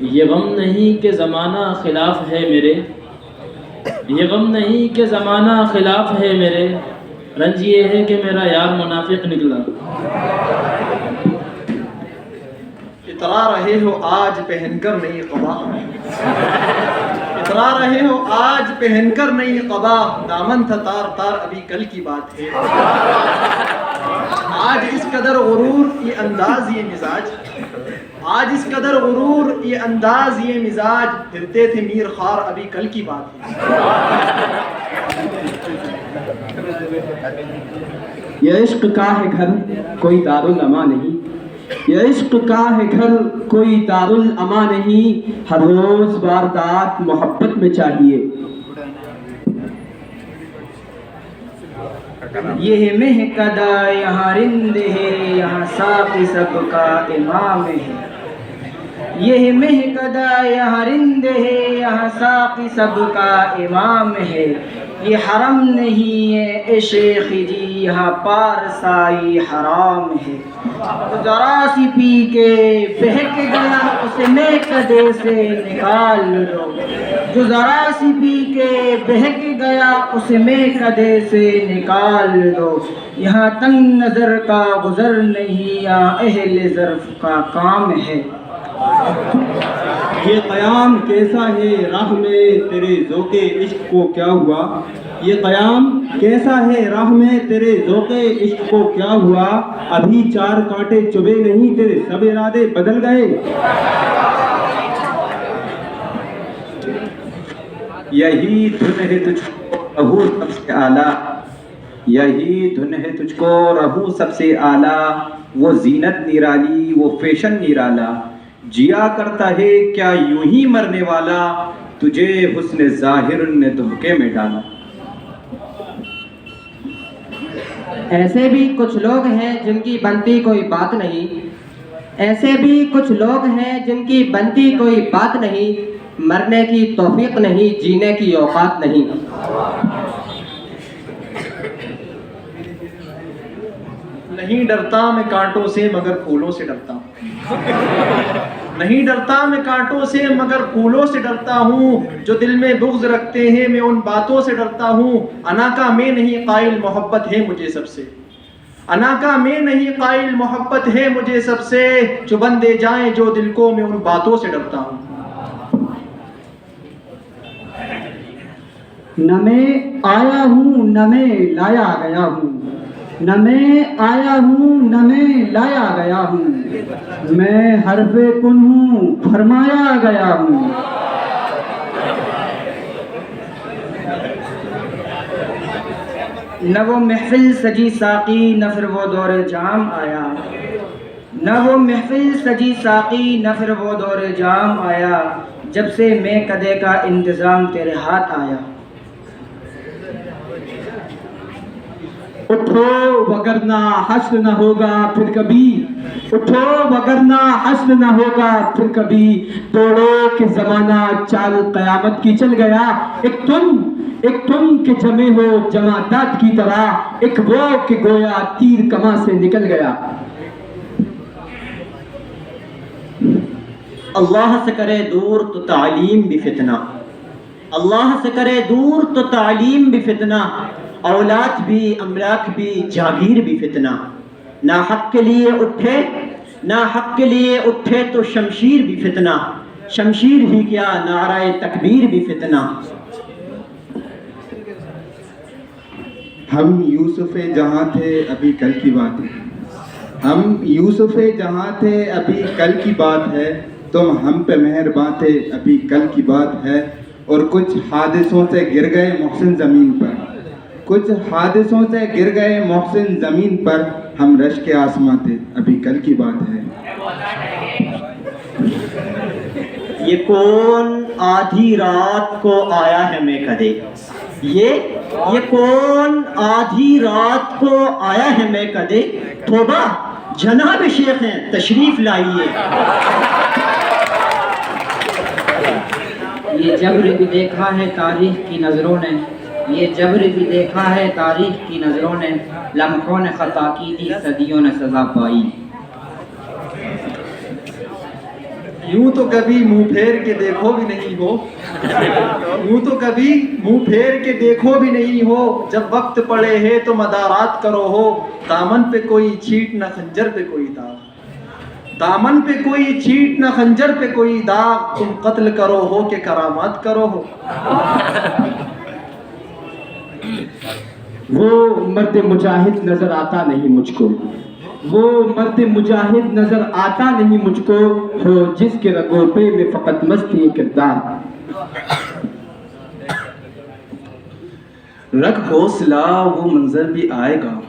ये गम नहीं कि ज़माना खिलाफ है मेरे, ये गम नहीं कि ज़माना खिलाफ है मेरे, रंज ये है कि मेरा यार मुनाफिक निकला। इतरा रहे हो आज पहनकर नई क़बा, इतरा रहे हो आज पहनकर नई क़बा, दामन था तार तार अभी कल की बात है। आज इस कदर गुरूर ये अंदाज ये मिजाज, आज इस कदर गुरूर ये अंदाज ये मिजाज, फिरते थे मीर खार अभी कल की बात है। ये इश्क का है घर कोई दारुल अमा नहीं, ये इश्क का है घर कोई दारुल अमा नहीं, हर रोज वारदात मोहब्बत में चाहिए। ये महकदा यहाँ रिंद है, यहाँ साक़ी सबका इमाम है। ये महकदा यहाँ रिंद है, यहाँ साक़ी सबका इमाम है। ये हरम नहीं है ए शेख जी, यहाँ पारसाई हराम है। तो जरा सी पी के बहक गया उसे मैं कदे से निकाल लो, जो जरा सी पी के बहक गया उसे मैं कदे से निकाल दो। यहाँ तंग नज़र का गुज़र नहीं, यहाँ अहले ज़र्फ़ का काम है। ये क़याम कैसा है राह में तेरे ज़ौक़े इश्क को क्या हुआ, ये क़याम कैसा है राह में तेरे ज़ौक़े इश्क को क्या हुआ, अभी चार कांटे चुभे नहीं तेरे सब इरादे बदल गए। यही धुन है तुझको रहूं सबसे आला, यही धुन है तुझको रहूं सबसे आला, वो जीनत निराली वो फैशन निराला, जिया करता है क्या यूं ही मरने वाला, तुझे हुस्न ज़ाहिर ने धोखे में डाला। ऐसे भी कुछ लोग हैं जिनकी बनती कोई बात नहीं, ऐसे भी कुछ लोग हैं जिनकी बनती कोई बात नहीं, मरने की तौफीक नहीं जीने की औकात नहीं। नहीं डरता मैं कांटों से मगर फूलों से डरता हूँ, नहीं डरता मैं कांटों से मगर फूलों से डरता हूँ, जो दिल में बुग़्ज़ रखते हैं मैं उन बातों से डरता हूँ। अना का मैं नहीं कायल मोहब्बत है मुझे सबसे, अना का मैं नहीं कायल मोहब्बत है मुझे सबसे, जो बंदे जाएं जो दिल को मैं उन बातों से डरता हूँ। न मैं आया हूँ न मैं लाया गया हूँ, न मैं आया हूँ न मैं लाया गया हूँ, मैं हर्फ़े कुन हूँ फरमाया गया हूँ। न वो महफिल सजी साक़ी न फिर वो दौरे जाम आया, न वो महफिल सजी साक़ी न फिर वो दौरे जाम आया, जब से मैं कदे का इंतज़ाम तेरे हाथ आया। उठो वगरना हश्र न होगा फिर कभी, उठो वगरना हश्र न होगा फिर कभी, तोड़ो कि ज़माना चाल क़यामत की चल गया, एक तुम के जमे हो जमादात की तरह, एक वो कि गोया तीर कमा से निकल गया। अल्लाह से करे दूर तो तालीम भी फितना, अल्लाह से करे दूर तो तालीम भी फितना, औलाद भी अमलाक भी जागीर भी फितना, ना हक के लिए उठे ना हक के लिए उठे तो शमशीर भी फितना, शमशीर ही क्या नाराए तकबीर भी फितना। हम यूसुफ़े जहाँ थे अभी कल की बात है, हम यूसुफ़े जहाँ थे अभी कल की बात है, तुम हम पे मेहरबान थे अभी कल की बात है, और कुछ हादिसों से गिर गए मोहसिन ज़मीन पर, कुछ हादिसों से गिर गए मोहसिन ज़मीन पर, हम रश के आसमां थे अभी कल की बात है। ये कौन आधी रात को आया है मैं कदे, ये कौन आधी रात को आया है मैं कदे, तौबा जनाब शेख हैं तशरीफ लाइए। ये जब्र भी देखा है तारीख की नज़रों ने, ये जब्र भी देखा है तारीख की नज़रों ने, लम्हों ने खता की थी सदियों ने सज़ा पाई। यूं तो कभी मुंह फेर के देखो भी नहीं हो, यूं तो कभी मुंह फेर के देखो भी नहीं हो, जब वक्त पड़े है तो मदारात करो हो, दामन पे कोई छीट न खंजर पे कोई दाग, दामन पे कोई छीट न खंजर पे कोई दाग, तुम कत्ल करो हो कि करामात करो हो। वो मर्द मुजाहिद नजर आता नहीं मुझको, वो मर्द मुजाहिद नजर आता नहीं मुझको, हो जिसके रगों पे में फकत मस्ती किरदार। रख हौसला वो मंजर भी आएगा,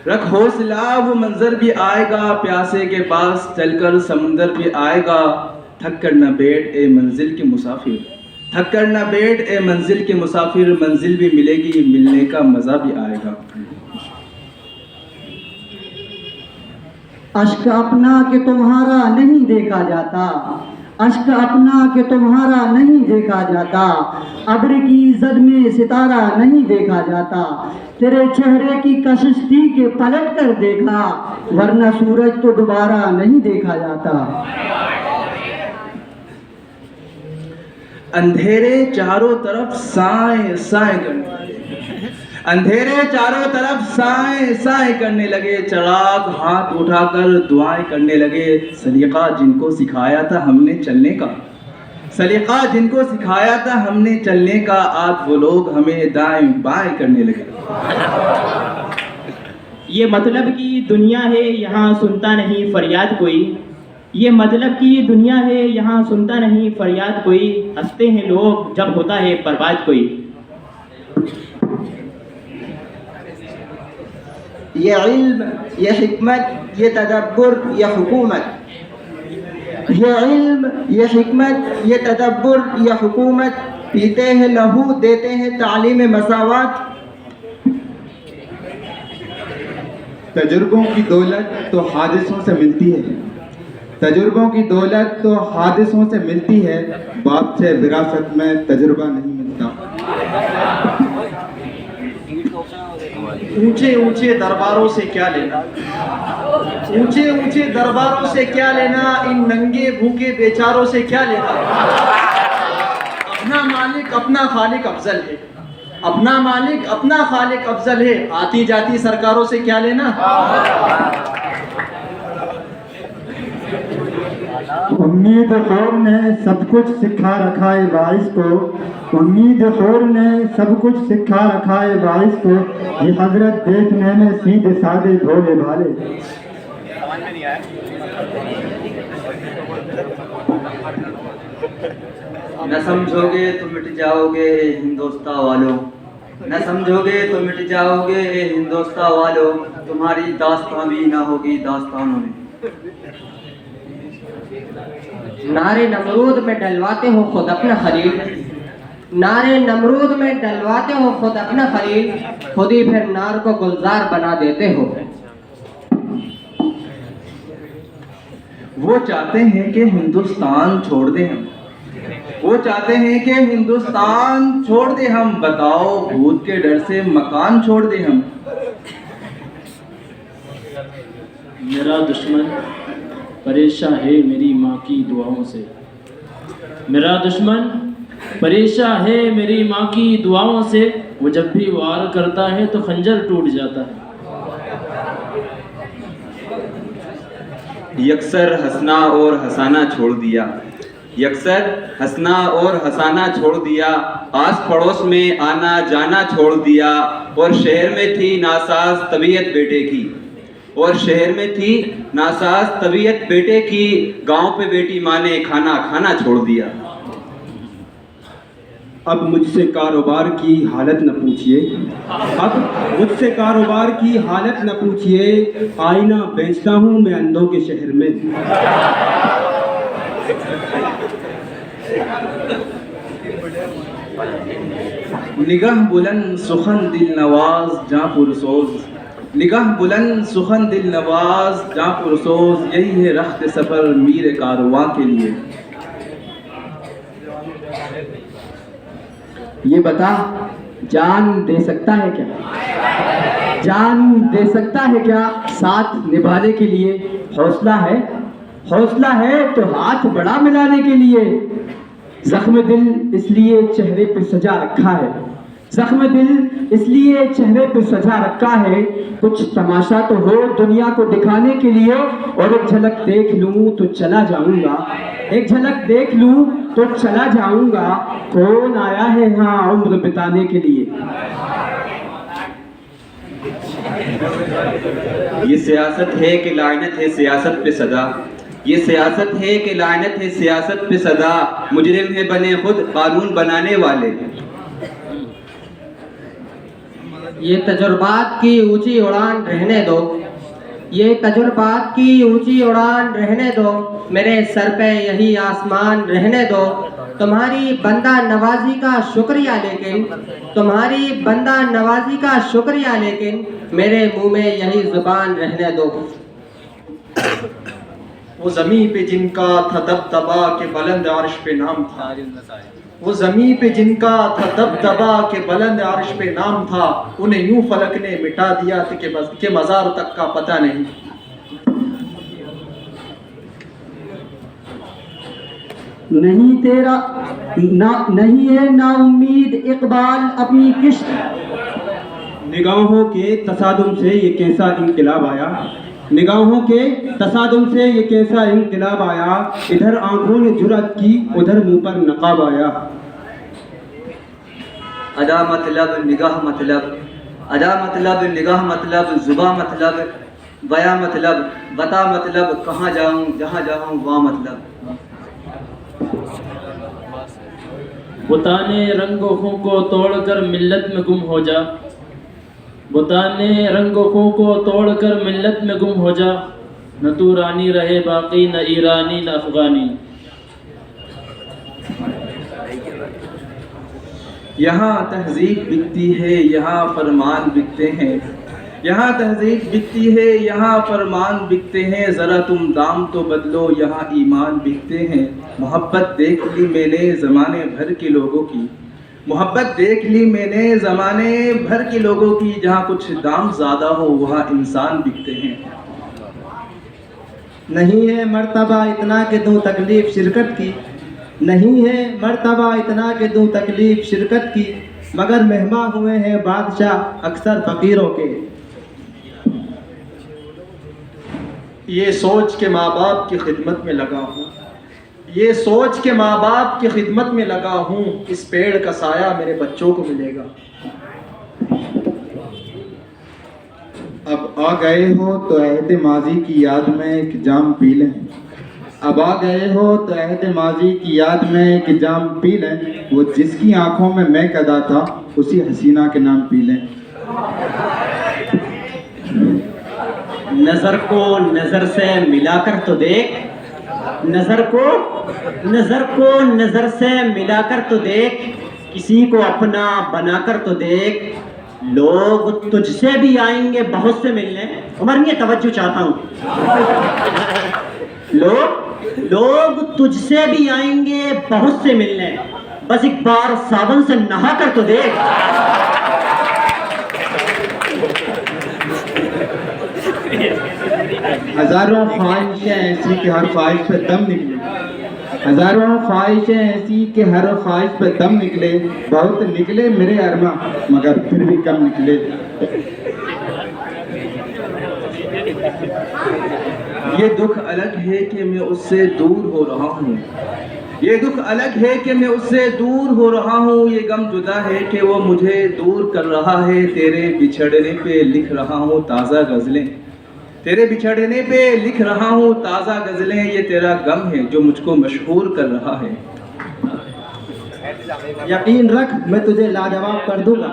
रख हौसला वो मंजर भी आएगा, प्यासे के पास चलकर समुंदर भी आएगा, थक कर न बैठ ए मंजिल के मुसाफिर, थक कर न बैठ ए मंजिल के मुसाफिर, मंजिल भी मिलेगी मिलने का मजा भी आएगा। अश्क अपना के तुम्हारा नहीं देखा जाता, अश्क अपना के तुम्हारा नहीं देखा जाता, अब्र की जद में सितारा नहीं देखा जाता, तेरे चेहरे की कशिश थी के पलट कर देखा, वरना सूरज तो दोबारा नहीं देखा जाता। अंधेरे चारों तरफ साए साए करने, अंधेरे चारों तरफ साए साए करने लगे, चिराग हाथ उठाकर दुआएं करने लगे, सलीका जिनको सिखाया था हमने चलने का, सलीका जिनको सिखाया था हमने चलने का, आज वो लोग हमें दाएं बाएं करने लगे। ये मतलब की दुनिया है यहाँ सुनता नहीं फरियाद कोई, ये मतलब की दुनिया है यहाँ सुनता नहीं फरियाद कोई, हंसते हैं लोग जब होता है बर्बाद कोई। ये इल्म, ये हिकमत, ये तदब्बुर, ये हुकूमत, ये इल्म, ये हिकमत, ये तदब्बुर, ये हुकूमत, पीते हैं लहू देते हैं तालीम मसावत। तजुर्बों की दौलत तो हादिसों से मिलती है, तजुर्बों की दौलत तो हादिसों से मिलती है, बाप से विरासत में तजुर्बा नहीं मिलता। ऊंचे ऊंचे दरबारों से क्या लेना, ऊंचे ऊंचे दरबारों से क्या लेना, इन नंगे भूखे बेचारों से क्या लेना। अपना मालिक अपना खालिक अफजल है, अपना मालिक अपना खालिक अफजल है, आती जाती सरकारों से क्या लेना। उम्मीद खौर ने सब कुछ सिखा रखा है वाइस को, उम्मीद खौर ने सब कुछ सिखा रखा है वाइस को, ये हजरत देखने में सीधे साधे भोले भाले। न समझोगे तो मिट जाओगे हिंदुस्तान वालों, न समझोगे तो मिट जाओगे हिंदुस्तान वालों, तुम्हारी दास्तां भी ना होगी दास्तानों में। नारे नमरूद में डलवाते हो खुद अपना खलील, नारे नमरूद में डलवाते हो खुद अपना खलील, खुद ही फिर नार को गुलजार बना देते हो। वो चाहते हैं कि हिंदुस्तान छोड़ दें हम, वो चाहते हैं कि हिंदुस्तान छोड़ दे हम, बताओ भूत के डर से मकान छोड़ दे हम। मेरा दुश्मन परेशान है मेरी माँ की दुआओं से, मेरा दुश्मन परेशान है मेरी माँ की दुआओं से, वो जब भी वार करता है तो खंजर टूट जाता है। यकसर हंसना और हंसाना छोड़ दिया, यकसर हंसना और हंसाना छोड़ दिया, आस पड़ोस में आना जाना छोड़ दिया, और शहर में थी नासाज तबीयत बेटे की, और शहर में थी नासाज तबीयत बेटे की, गांव पे बेटी माँ ने खाना खाना छोड़ दिया। अब मुझसे कारोबार की हालत न पूछिए, अब मुझसे कारोबार की हालत न पूछिए, आईना बेचता हूँ मैं अंधों के शहर में। निगाह बुलंद सुखन दिल नवाज जहाँ पुरसोज, निगाह बुलंद सुखन दिल नवाज जहाँ पुरसोज, यही है रख्त सफर मीर कारवां के लिए। ये बता, जान दे सकता है क्या, जान दे सकता है क्या, साथ निभाने के लिए हौसला है, हौसला है तो हाथ बड़ा मिलाने के लिए। जख्म दिल इसलिए चेहरे पे सजा रखा है, जख्म दिल इसलिए चेहरे पे सजा रखा है। कुछ तमाशा तो हो दुनिया को दिखाने के लिए, और एक झलक देख लूं तो चला जाऊंगा, एक झलक देख लूं तो चला जाऊंगा। कौन आया है यहाँ उम्र बिताने के लिए। ये सियासत है कि लानत है सियासत पे सदा, ये सियासत है कि लानत है सियासत पे सदा, मुजरिम है बने खुद कानून बनाने वाले। ये तजुर्बात की ऊंची उड़ान रहने दो, ये तजुर्बात की ऊंची उड़ान रहने दो, मेरे सर पे यही आसमान रहने दो। तुम्हारी बंदा नवाजी का शुक्रिया लेकिन, तुम्हारी बंदा नवाजी का शुक्रिया लेकिन, मेरे मुंह में यही जुबान रहने दो। वो ज़मीं पे जिनका था दबदबा के बुलंद अर्श पे नाम था, वो ज़मीं पे जिनका था दबदबा के बुलंद अर्श पे नाम था, उन्हें यूं फलक ने मिटा दिया था कि मज़ार तक का पता नहीं। नहीं तेरा ना नहीं है ना उम्मीद इकबाल अपनी किश्त। निगाहों के तसादुम से ये कैसा इनकलाब आया, निगाहों के तसादुम से ये कैसा इनकलाब आया। इधर आंखों ने जुर्रत की उधर मुंह पर नकाब आया। अदा मतलब निगाह मतलब, अदा मतलब निगाह मतलब, जुबा मतलब, बया मतलब, बता मतलब, कहाँ जाऊँ जहाँ जाऊँ वहाँ मतलब। बुताने रंगों को तोड़कर मिल्लत में गुम हो जा, बुताने रंगों को तोड़कर मिल्लत में गुम हो जा। न तू रानी रहे बाकी, न ईरानी न अफगानी। यहाँ तहजीब बिकती है यहाँ फरमान बिकते हैं, यहाँ तहजीब बिकती है यहाँ फरमान बिकते हैं। ज़रा तुम दाम तो बदलो यहाँ ईमान बिकते हैं। मोहब्बत देख ली मैंने ज़माने भर के लोगों की, मोहब्बत देख ली मैंने ज़माने भर के लोगों की, जहाँ कुछ दाम ज़्यादा हो वहाँ इंसान बिकते हैं। नहीं है मर्तबा इतना कि दूं तकलीफ शिरकत की, नहीं है मर्तबा इतना कि दूं तकलीफ शिरकत की, मगर मेहमान हुए हैं बादशाह अक्सर फ़कीरों के। ये सोच के माँ बाप की खिदमत में लगा हूँ, ये सोच के माँ बाप की खिदमत में लगा हूँ, इस पेड़ का साया मेरे बच्चों को मिलेगा। अब आ गए हो तो अहद माजी की याद में एक जाम पी लें, अब आ गए हो तो अहद माजी की याद में एक जाम पी लें। वो जिसकी आंखों में मैं कदा था उसी हसीना के नाम पी लें। नज़र को नज़र से मिलाकर तो देख, नज़र को नज़र से मिलाकर तो देख, किसी को अपना बनाकर तो देख। लोग तुझसे भी आएंगे बहुत से मिलने, उमर में तवज्जो चाहता हूँ। लोग तुझसे भी आएंगे बहुत से मिलने, बस एक बार सावन से नहा कर तो देख। हजारों ख्वाहिशें ऐसी कि हर ख्वाहिश पे दम निकले, हजारों ख्वाहिशें ऐसी कि हर ख्वाहिश पे दम निकले। बहुत निकले मेरे अरमा मगर फिर भी कम निकले। ये दुख अलग है कि मैं उससे दूर हो रहा हूँ, ये दुख अलग है कि मैं उससे दूर हो रहा हूँ। ये गम जुदा है कि वो मुझे दूर कर रहा है। तेरे बिछड़ने पे लिख रहा हूँ ताज़ा गज़लें, तेरे बिछड़ने पे लिख रहा हूँ ताज़ा गज़लें। ये तेरा गम है जो मुझको मशहूर कर रहा है। यकीन रख मैं तुझे लाजवाब कर दूंगा,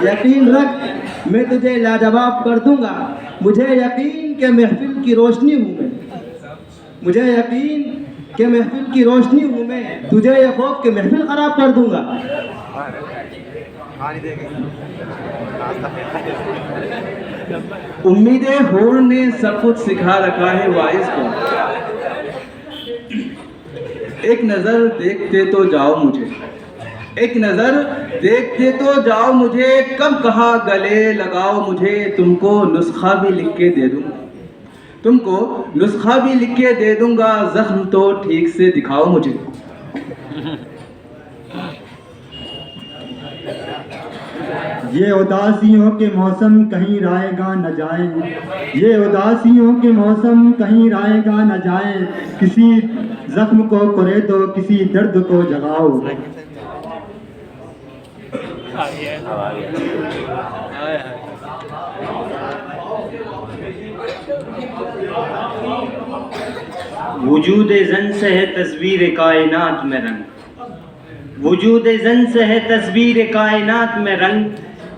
यकीन रख मैं तुझे लाजवाब कर दूंगा। मुझे यकीन के महफिल की रोशनी हूँ मैं, मुझे यकीन के महफिल की रोशनी हूँ मैं। तुझे ये खौफ के महफिल खराब कर दूंगा। उम्मीदें हूर ने सब कुछ सिखा रखा है वाइस को। एक नज़र देखते तो जाओ मुझे, एक नज़र देखते तो जाओ मुझे। कब कहा गले लगाओ मुझे, तुमको नुस्खा भी लिख के दे दूंगा, तुमको नुस्खा भी लिख के दे दूंगा, जख्म तो ठीक से दिखाओ मुझे। ये उदासियों के मौसम कहीं रायगा न जाए, ये उदासियों के मौसम कहीं रायगा न जाए, किसी जख्म को करे तो किसी दर्द को जगाओ। वजूद जन से है तस्वीर कायनात में रंग, वजूद जन से है तस्वीर कायनात में रंग,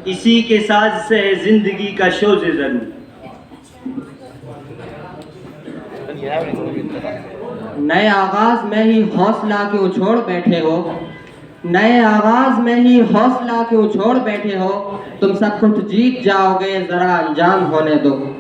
इसी के साज से है जिंदगी का शोज़ ज़रूर। नए आगाज में ही हौसला क्यों छोड़ बैठे हो, नए आगाज में ही हौसला क्यों छोड़ बैठे हो, तुम सब कुछ जीत जाओगे, जरा अंजाम होने दो।